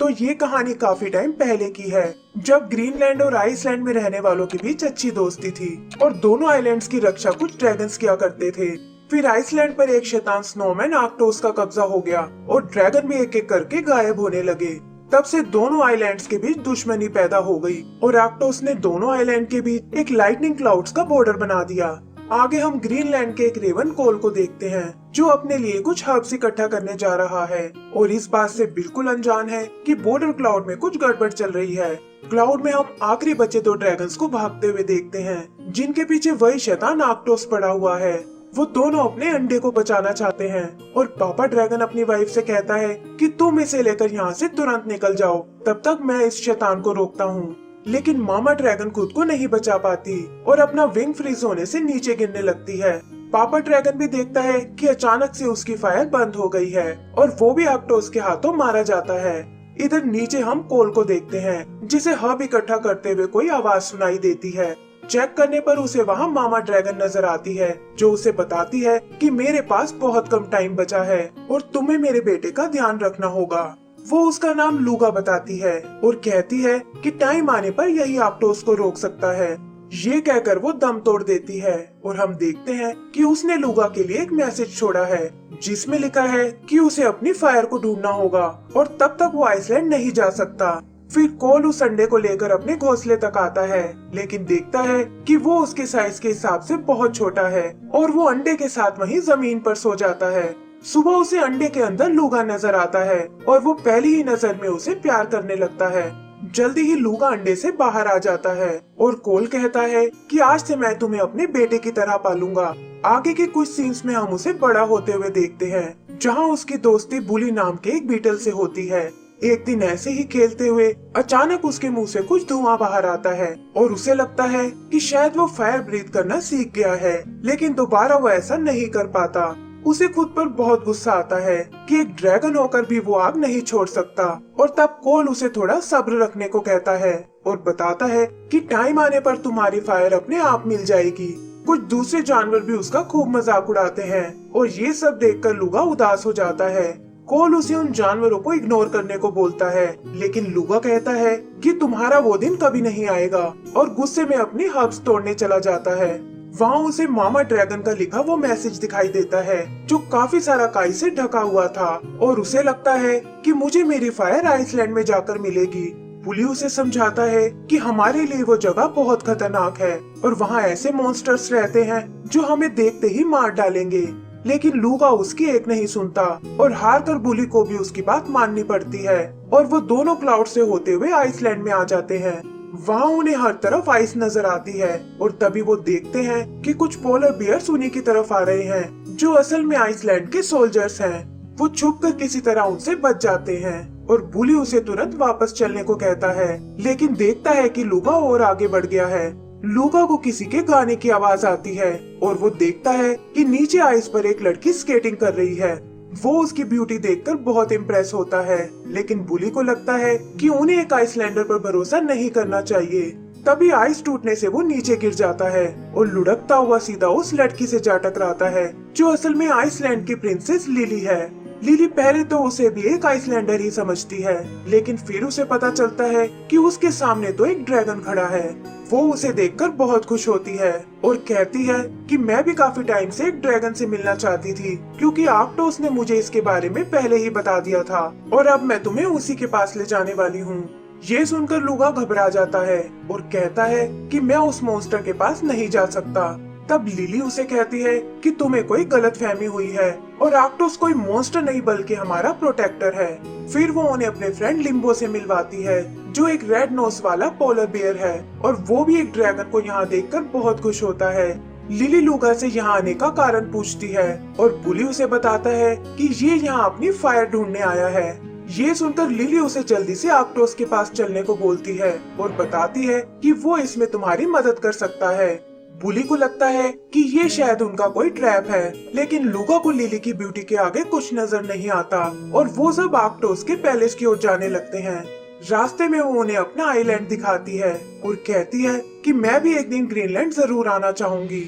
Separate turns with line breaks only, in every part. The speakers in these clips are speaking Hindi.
तो ये कहानी काफी टाइम पहले की है, जब ग्रीनलैंड और आइसलैंड में रहने वालों के बीच अच्छी दोस्ती थी और दोनों आइलैंड्स की रक्षा कुछ ड्रैगन्स किया करते थे। फिर आइसलैंड पर एक शैतान स्नोमैन आर्कटोस का कब्जा हो गया और ड्रैगन भी एक एक करके गायब होने लगे। तब से दोनों आइलैंड्स के बीच दुश्मनी पैदा हो गई और आर्कटोस ने दोनों आइलैंड के बीच एक लाइटनिंग क्लाउड्स का बॉर्डर बना दिया। आगे हम ग्रीनलैंड के एक रेवन कोल को देखते हैं, जो अपने लिए कुछ हर्ब्स इकट्ठा करने जा रहा है और इस बात से बिल्कुल अनजान है कि बॉर्डर क्लाउड में कुछ गड़बड़ चल रही है। क्लाउड में हम आखिरी बचे दो ड्रैगन्स को भागते हुए देखते हैं, जिनके पीछे वही शैतान आर्कटोस पड़ा हुआ है। वो दोनों अपने अंडे को बचाना चाहते हैं और पापा ड्रैगन अपनी वाइफ से कहता है कि तुम इसे लेकर यहाँ से तुरंत निकल जाओ, तब तक मैं इस शैतान को रोकता हूँ। लेकिन मामा ड्रैगन खुद को नहीं बचा पाती और अपना विंग फ्रीज होने से नीचे गिरने लगती है। पापा ड्रैगन भी देखता है कि अचानक से उसकी फायर बंद हो गई है और वो भी आर्कटोस के हाथों मारा जाता है। इधर नीचे हम कोल को देखते हैं, जिसे हब इकट्ठा करते हुए कोई आवाज सुनाई देती है। चेक करने पर उसे वहाँ मामा ड्रैगन नजर आती है, जो उसे बताती है कि मेरे पास बहुत कम टाइम बचा है और तुम्हें मेरे बेटे का ध्यान रखना होगा। वो उसका नाम लूगा बताती है और कहती है कि टाइम आने पर यही आर्कटोस को रोक सकता है। ये कहकर वो दम तोड़ देती है और हम देखते हैं कि उसने लूगा के लिए एक मैसेज छोड़ा है, जिसमें लिखा है कि उसे अपनी फायर को ढूंढना होगा और तब तक वो आइसलैंड नहीं जा सकता। फिर कोल उस अंडे को लेकर अपने घोंसले तक आता है, लेकिन देखता है कि वो उसके साइज के हिसाब से बहुत छोटा है और वो अंडे के साथ वहीं जमीन पर सो जाता है। सुबह उसे अंडे के अंदर लूगा नजर आता है और वो पहली ही नजर में उसे प्यार करने लगता है। जल्दी ही लूगा अंडे से बाहर आ जाता है और कोल कहता है कि आज से मैं तुम्हें अपने बेटे की तरह पालूंगा। आगे के कुछ सीन्स में हम उसे बड़ा होते हुए देखते हैं, जहाँ उसकी दोस्ती बुली नाम के एक बीटल से होती है। एक दिन ऐसे ही खेलते हुए अचानक उसके मुंह से कुछ धुआं बाहर आता है और उसे लगता है कि शायद वो फायर ब्रीथ करना सीख गया है, लेकिन दोबारा वो ऐसा नहीं कर पाता। उसे खुद पर बहुत गुस्सा आता है कि एक ड्रैगन होकर भी वो आग नहीं छोड़ सकता और तब कोल उसे थोड़ा सब्र रखने को कहता है और बताता है कि टाइम आने पर तुम्हारी फायर अपने आप मिल जाएगी। कुछ दूसरे जानवर भी उसका खूब मजाक उड़ाते हैं और ये सब देखकर लूगा उदास हो जाता है। कोल उसे उन जानवरों को इग्नोर करने को बोलता है, लेकिन लूगा कहता है कि तुम्हारा वो दिन कभी नहीं आएगा और गुस्से में अपनी हर्ब्स तोड़ने चला जाता है। वहाँ उसे मामा ड्रैगन का लिखा वो मैसेज दिखाई देता है, जो काफी सारा काई से ढका हुआ था और उसे लगता है कि मुझे मेरी फायर आइसलैंड में जाकर मिलेगी। पुली उसे समझाता है कि हमारे लिए वो जगह बहुत खतरनाक है और वहाँ ऐसे मॉन्स्टर्स रहते हैं जो हमें देखते ही मार डालेंगे। लेकिन लूगा उसकी एक नहीं सुनता और हार कर बुली को भी उसकी बात माननी पड़ती है और वो दोनों क्लाउड से होते हुए आइसलैंड में आ जाते हैं। वहाँ उन्हें हर तरफ आइस नजर आती है और तभी वो देखते हैं कि कुछ पोलर बियर्स उन्हीं की तरफ आ रहे हैं, जो असल में आइसलैंड के सोल्जर्स हैं। वो छुपकर किसी तरह उनसे बच जाते हैं और बुली उसे तुरंत वापस चलने को कहता है, लेकिन देखता है कि लूगा और आगे बढ़ गया है। लूगा को किसी के गाने की आवाज आती है और वो देखता है कि नीचे आइस पर एक लड़की स्केटिंग कर रही है। वो उसकी ब्यूटी देखकर बहुत इम्प्रेस होता है, लेकिन बुली को लगता है कि उन्हें एक आइसलैंडर पर भरोसा नहीं करना चाहिए। तभी आइस टूटने से वो नीचे गिर जाता है और लुढ़कता हुआ सीधा उस लड़की से जा टकराता है, जो असल में आइसलैंड की प्रिंसेस लिली है। लिली पहले तो उसे भी एक आइसलैंडर ही समझती है, लेकिन फिर उसे पता चलता है कि उसके सामने तो एक ड्रैगन खड़ा है। वो उसे देखकर बहुत खुश होती है और कहती है कि मैं भी काफी टाइम से एक ड्रैगन से मिलना चाहती थी, क्योंकि आर्कटोस ने मुझे इसके बारे में पहले ही बता दिया था और अब मैं तुम्हें उसी के पास ले जाने वाली हूँ। ये सुनकर लूगा घबरा जाता है और कहता है कि मैं उस मॉन्स्टर के पास नहीं जा सकता। तब लिली उसे कहती है कि तुम्हें कोई गलतफहमी हुई है और आर्कटोस कोई मॉन्स्टर नहीं बल्कि हमारा प्रोटेक्टर है। फिर वो उन्हें अपने फ्रेंड लिम्बो से मिलवाती है, जो एक रेड नोज वाला पोलर बियर है और वो भी एक ड्रैगन को यहाँ देखकर बहुत खुश होता है। लिली लूगा से यहाँ आने का कारण पूछती है और बुली उसे बताता है कि ये यहाँ अपनी फायर ढूंढने आया है। ये सुनकर लिली उसे जल्दी से आर्कटोस के पास चलने को बोलती है और बताती है कि वो इसमें तुम्हारी मदद कर सकता है। बुली को लगता है कि ये शायद उनका कोई ट्रैप है, लेकिन लूगा को लिली की ब्यूटी के आगे कुछ नजर नहीं आता और वो सब आर्कटोस के पैलेस की ओर जाने लगते हैं। रास्ते में वो उन्हें अपना आइलैंड दिखाती है और कहती है कि मैं भी एक दिन ग्रीनलैंड जरूर आना चाहूंगी।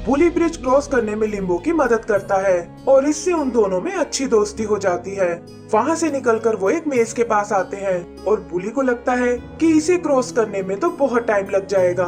बुली ब्रिज क्रॉस करने में लिम्बो की मदद करता है और इससे उन दोनों में अच्छी दोस्ती हो जाती है। वहाँ से निकलकर वो एक मेज के पास आते हैं और बुली को लगता है कि इसे क्रॉस करने में तो बहुत टाइम लग जाएगा।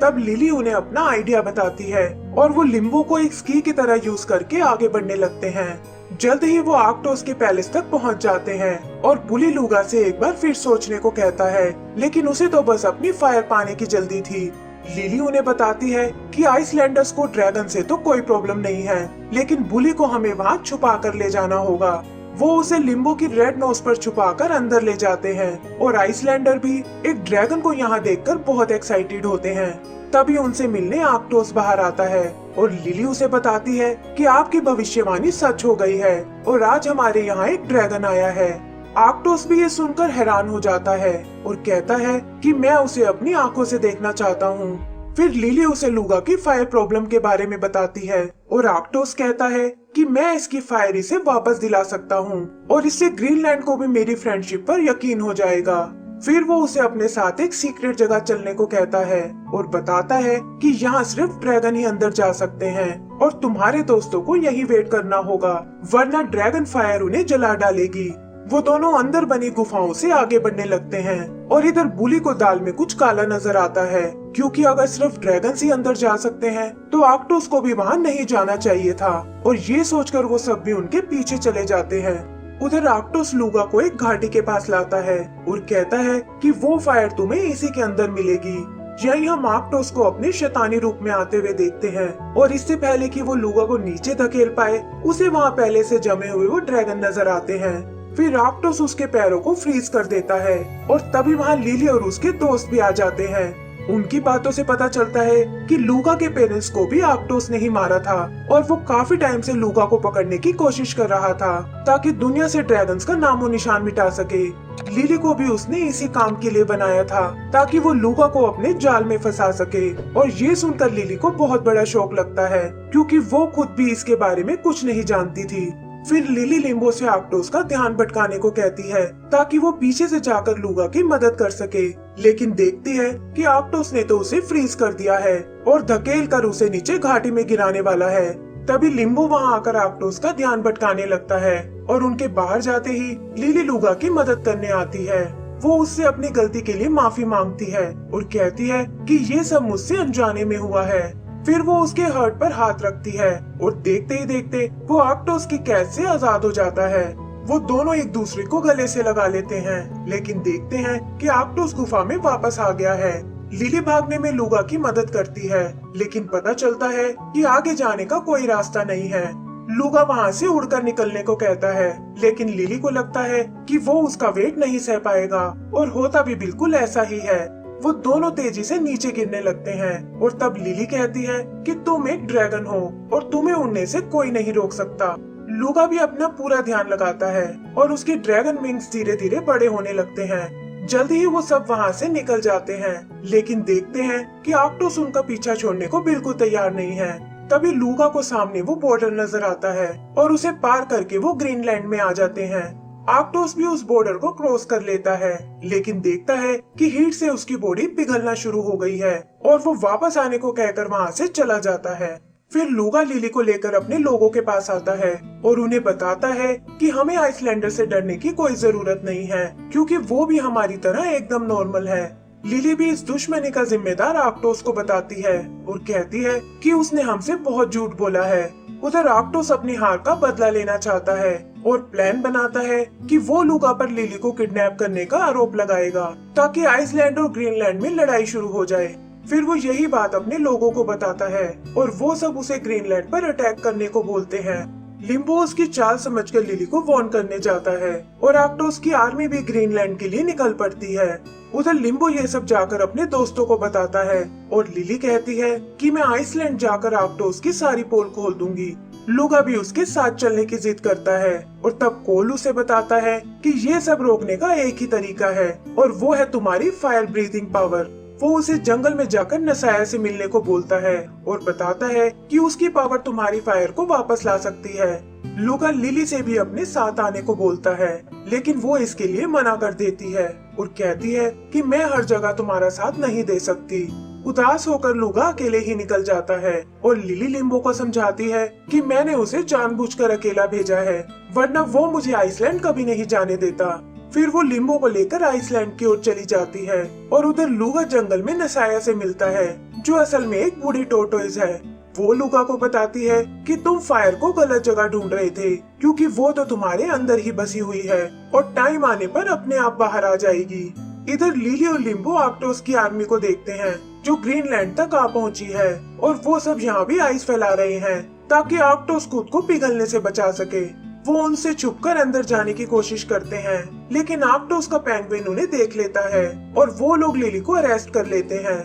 तब लिली उन्हें अपना आइडिया बताती है और वो लिम्बो को एक स्की की तरह यूज करके आगे बढ़ने लगते हैं। जल्द ही वो आर्कटोस के पैलेस तक पहुंच जाते हैं और बुली लूगा से एक बार फिर सोचने को कहता है, लेकिन उसे तो बस अपनी फायर पाने की जल्दी थी। लिली उन्हें बताती है कि आइसलैंडर्स को ड्रैगन से तो कोई प्रॉब्लम नहीं है, लेकिन बुली को हमें वहाँ छुपा कर ले जाना होगा। वो उसे लिम्बो की रेड नोज पर छुपाकर अंदर ले जाते हैं और आइसलैंडर भी एक ड्रैगन को यहाँ देखकर बहुत एक्साइटेड होते हैं। तभी उनसे मिलने आर्कटोस बाहर आता है और लिली उसे बताती है कि आपकी भविष्यवाणी सच हो गई है और आज हमारे यहाँ एक ड्रैगन आया है। आर्कटोस भी ये सुनकर हैरान हो जाता है और कहता है कि मैं उसे अपनी आंखों से देखना चाहता हूँ। फिर लिली उसे लूगा की फायर प्रॉब्लम के बारे में बताती है और आर्कटोस कहता है कि मैं इसकी फायर इसे वापस दिला सकता हूँ और इससे ग्रीनलैंड को भी मेरी फ्रेंडशिप पर यकीन हो जाएगा। फिर वो उसे अपने साथ एक सीक्रेट जगह चलने को कहता है और बताता है कि यहाँ सिर्फ ड्रैगन ही अंदर जा सकते हैं और तुम्हारे दोस्तों को यही वेट करना होगा, वरना ड्रैगन फायर उन्हें जला डालेगी। वो दोनों अंदर बनी गुफाओं से आगे बढ़ने लगते हैं और इधर बुली को दाल में कुछ काला नजर आता है, क्योंकि अगर सिर्फ ड्रैगन ही अंदर जा सकते हैं तो आर्कटोस को भी वहाँ नहीं जाना चाहिए था और ये सोचकर वो सब भी उनके पीछे चले जाते हैं। उधर आर्कटोस लूगा को एक घाटी के पास लाता है और कहता है कि वो फायर तुम्हें इसी के अंदर मिलेगी। यही हम आर्कटोस को अपने शैतानी रूप में आते हुए देखते हैं और इससे पहले कि वो लूगा को नीचे धकेल पाए उसे वहाँ पहले से जमे हुए वो ड्रैगन नजर आते हैं। फिर आर्कटोस उसके पैरों को फ्रीज कर देता है और तभी वहाँ लिली और उसके दोस्त भी आ जाते हैं। उनकी बातों से पता चलता है कि लूगा के पेरेंट्स को भी आर्कटोस ने ही मारा था और वो काफी टाइम से लूगा को पकड़ने की कोशिश कर रहा था ताकि दुनिया से ड्रैगन्स का नामो निशान मिटा सके। लिली को भी उसने इसी काम के लिए बनाया था ताकि वो लूगा को अपने जाल में फंसा सके और ये सुनकर लिली को बहुत बड़ा शौक लगता है, क्योंकि वो खुद भी इसके बारे में कुछ नहीं जानती थी। फिर लिली लिम्बो से आर्कटोस का ध्यान भटकाने को कहती है ताकि वो पीछे से जाकर लूगा की मदद कर सके, लेकिन देखती है कि आर्कटोस ने तो उसे फ्रीज कर दिया है और धकेल कर उसे नीचे घाटी में गिराने वाला है। तभी लिम्बो वहाँ आकर आर्कटोस का ध्यान भटकाने लगता है और उनके बाहर जाते ही लिली लूगा की मदद करने आती है। वो उससे अपनी गलती के लिए माफी मांगती है और कहती है कि ये सब मुझसे अनजाने में हुआ है। फिर वो उसके हर्ट पर हाथ रखती है और देखते ही देखते वो आर्कटोस की कैद से आजाद हो जाता है। वो दोनों एक दूसरे को गले से लगा लेते हैं, लेकिन देखते हैं कि आर्कटोस गुफा में वापस आ गया है। लिली भागने में लूगा की मदद करती है, लेकिन पता चलता है कि आगे जाने का कोई रास्ता नहीं है। लूगा वहाँ से उड़कर निकलने को कहता है, लेकिन लिली को लगता है कि वो उसका वेट नहीं सह पाएगा और होता भी बिल्कुल ऐसा ही है। वो दोनों तेजी से नीचे गिरने लगते हैं और तब लिली कहती है कि तुम एक ड्रैगन हो और तुम्हें उड़ने से कोई नहीं रोक सकता। लूगा भी अपना पूरा ध्यान लगाता है और उसके ड्रैगन विंग्स धीरे धीरे बड़े होने लगते हैं। जल्दी ही वो सब वहाँ से निकल जाते हैं, लेकिन देखते हैं कि आर्कटोस उनका पीछा छोड़ने को बिल्कुल तैयार नहीं है। तभी लूगा को सामने वो बॉर्डर नजर आता है और उसे पार करके वो ग्रीनलैंड में आ जाते हैं। आर्कटोस भी उस बॉर्डर को क्रॉस कर लेता है, लेकिन देखता है कि हीट से उसकी बॉडी पिघलना शुरू हो गई है और वो वापस आने को कहकर वहाँ से चला जाता है। फिर लूगा लिली को लेकर अपने लोगों के पास आता है और उन्हें बताता है कि हमें आइसलैंडर से डरने की कोई जरूरत नहीं है, क्योंकि वो भी हमारी तरह एकदम नॉर्मल है। लिली भी इस दुश्मनी का जिम्मेदार आर्कटोस को बताती है और कहती है कि उसने हमसे बहुत झूठ बोला है। उधर आर्कटोस अपनी हार का बदला लेना चाहता है और प्लान बनाता है कि वो लूगा पर लिली को किडनैप करने का आरोप लगाएगा ताकि आइसलैंड और ग्रीनलैंड में लड़ाई शुरू हो जाए। फिर वो यही बात अपने लोगों को बताता है और वो सब उसे ग्रीनलैंड पर अटैक करने को बोलते हैं। लिम्बो उसकी चाल समझकर लिली को वार्न करने जाता है और आर्कटोस की आर्मी भी ग्रीनलैंड के लिए निकल पड़ती है। उधर लिम्बो ये सब जाकर अपने दोस्तों को बताता है और लिली कहती है कि मैं आइसलैंड जाकर आर्कटोस की सारी पोल खोल दूंगी। लूगा भी उसके साथ चलने की जिद करता है और तब कोल उसे बताता है कि ये सब रोकने का एक ही तरीका है और वो है तुम्हारी फायर ब्रीथिंग पावर। वो उसे जंगल में जाकर नसाया से मिलने को बोलता है और बताता है कि उसकी पावर तुम्हारी फायर को वापस ला सकती है। लूगा लिली से भी अपने साथ आने को बोलता है, लेकिन वो इसके लिए मना कर देती है और कहती है कि मैं हर जगह तुम्हारा साथ नहीं दे सकती। उदास होकर लूगा अकेले ही निकल जाता है और लिली लिम्बो को समझाती है कि मैंने उसे जानबूझकर अकेला भेजा है, वरना वो मुझे आइसलैंड कभी नहीं जाने देता। फिर वो लिम्बो को लेकर आइसलैंड की ओर चली जाती है और उधर लूगा जंगल में नसाया से मिलता है, जो असल में एक बूढ़ी टोर्टोइज है। वो लूगा को बताती है कि तुम फायर को गलत जगह ढूंढ रहे थे, क्योंकि वो तो तुम्हारे अंदर ही बसी हुई है और टाइम आने पर अपने आप बाहर आ जाएगी। इधर लिली और लिम्बो आर्कटोस की आर्मी को देखते हैं, जो ग्रीनलैंड तक आ पहुंची है, और वो सब यहाँ भी आइस फैला रहे हैं ताकि आर्कटोस खुद को पिघलने से बचा सके। वो उनसे छुपकर अंदर जाने की कोशिश करते हैं, लेकिन आर्कटोस का पेंगुइन उन्हें देख लेता है और वो लोग लिली को अरेस्ट कर लेते हैं।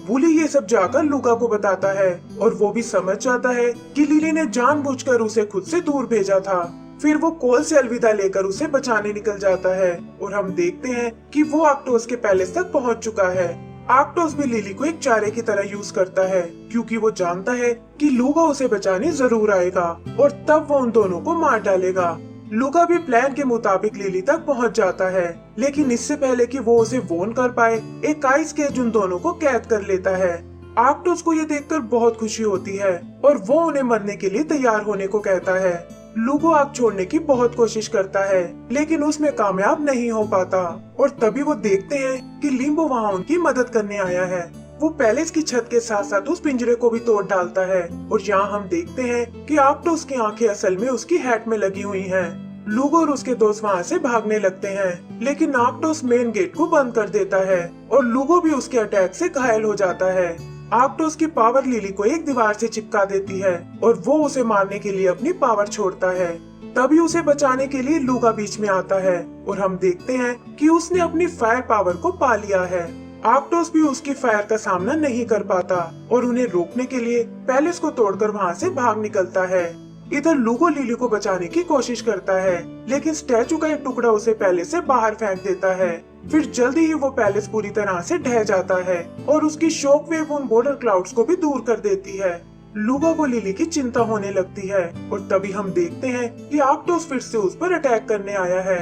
बुली ये सब जाकर लूगा को बताता है और वो भी समझ जाता है कि लिली ने जानबूझकर उसे खुद से दूर भेजा था। फिर वो कोल से अलविदा लेकर उसे बचाने निकल जाता है और हम देखते हैं कि वो आर्कटोस के पैलेस तक पहुंच चुका है। आर्कटोस भी लिली को एक चारे की तरह यूज करता है, क्योंकि वो जानता है कि लूगा उसे बचाने जरूर आएगा और तब वो उन दोनों को मार डालेगा। लूगा भी प्लान के मुताबिक लिली तक पहुंच जाता है, लेकिन इससे पहले कि वो उसे वॉर्न कर पाए, एक आइस केज उन दोनों को कैद कर लेता है। आर्कटोस को ये देखकर बहुत खुशी होती है और वो उन्हें मरने के लिए तैयार होने को कहता है। लूगो आग छोड़ने की बहुत कोशिश करता है, लेकिन उसमें कामयाब नहीं हो पाता और तभी वो देखते हैं कि लिम्बो वहाँ उनकी मदद करने आया है। वो पैलेस की छत के साथ साथ उस पिंजरे को भी तोड़ डालता है और यहाँ हम देखते हैं कि आर्कटोस की आंखें असल में उसकी हैट में लगी हुई हैं। लूगो और उसके दोस्त वहाँ से भागने लगते हैं, लेकिन आर्कटोस मेन गेट को बंद कर देता है और लूगो भी उसके अटैक से घायल हो जाता है। आर्कटोस की पावर लिली को एक दीवार से चिपका देती है और वो उसे मारने के लिए अपनी पावर छोड़ता है। तभी उसे बचाने के लिए लूगा बीच में आता है और हम देखते हैं कि उसने अपनी फायर पावर को पा लिया है। आर्कटोस भी उसकी फायर का सामना नहीं कर पाता और उन्हें रोकने के लिए पैलेस को तोड़कर वहाँ से भाग निकलता है। इधर लूगो लिली को बचाने की कोशिश करता है, लेकिन स्टैचू का एक टुकड़ा उसे पैलेस से बाहर फेंक देता है। फिर जल्दी ही वो पैलेस पूरी तरह से ढह जाता है और उसकी शॉक वेव उन बॉर्डर क्लाउड्स को भी दूर कर देती है। लूगो को लिली की चिंता होने लगती है और तभी हम देखते हैं कि आर्कटोस फिर से उस पर अटैक करने आया है।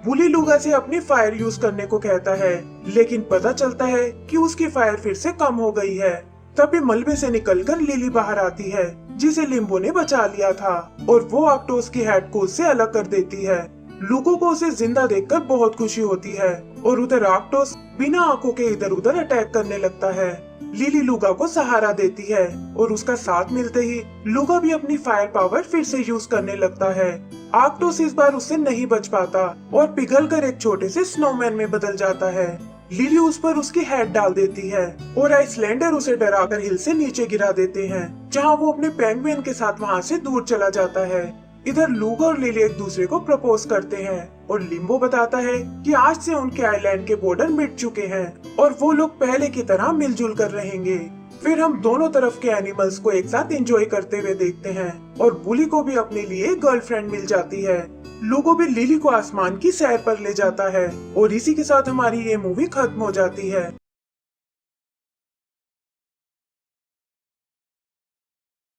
बुली लूगा से अपनी फायर यूज करने को कहता है, लेकिन पता चलता है कि उसकी फायर फिर से कम हो गई है। तभी मलबे से निकलकर लिली बाहर आती है, जिसे लिम्बो ने बचा लिया था, और वो आर्कटोस की हेड को उससे अलग कर देती है। लूगो को उसे जिंदा देखकर बहुत खुशी होती है और उधर आर्कटोस बिना आंखों के इधर उधर अटैक करने लगता है। लिली लूगा को सहारा देती है और उसका साथ मिलते ही लूगा भी अपनी फायर पावर फिर से यूज करने लगता है। आर्कटोस इस बार उससे नहीं बच पाता और पिघलकर एक छोटे से स्नोमैन में बदल जाता है। लिली उस पर उसकी हेड डाल देती है और आइसलैंडर उसे डराकर हिल से नीचे गिरा देते हैं, जहां वो अपने पेंगुइन के साथ वहां से दूर चला जाता है। इधर लूगा और लिली एक दूसरे को प्रपोज करते हैं और लिम्बो बताता है कि आज से उनके आइलैंड के बॉर्डर मिट चुके हैं और वो लोग पहले की तरह मिलजुल कर रहेंगे। फिर हम दोनों तरफ के एनिमल्स को एक साथ एंजॉय करते हुए देखते हैं और बुली को भी अपने लिए गर्लफ्रेंड मिल जाती है। लूगो भी लिली को आसमान की सैर पर ले जाता है और इसी के साथ हमारी ये मूवी खत्म हो जाती है।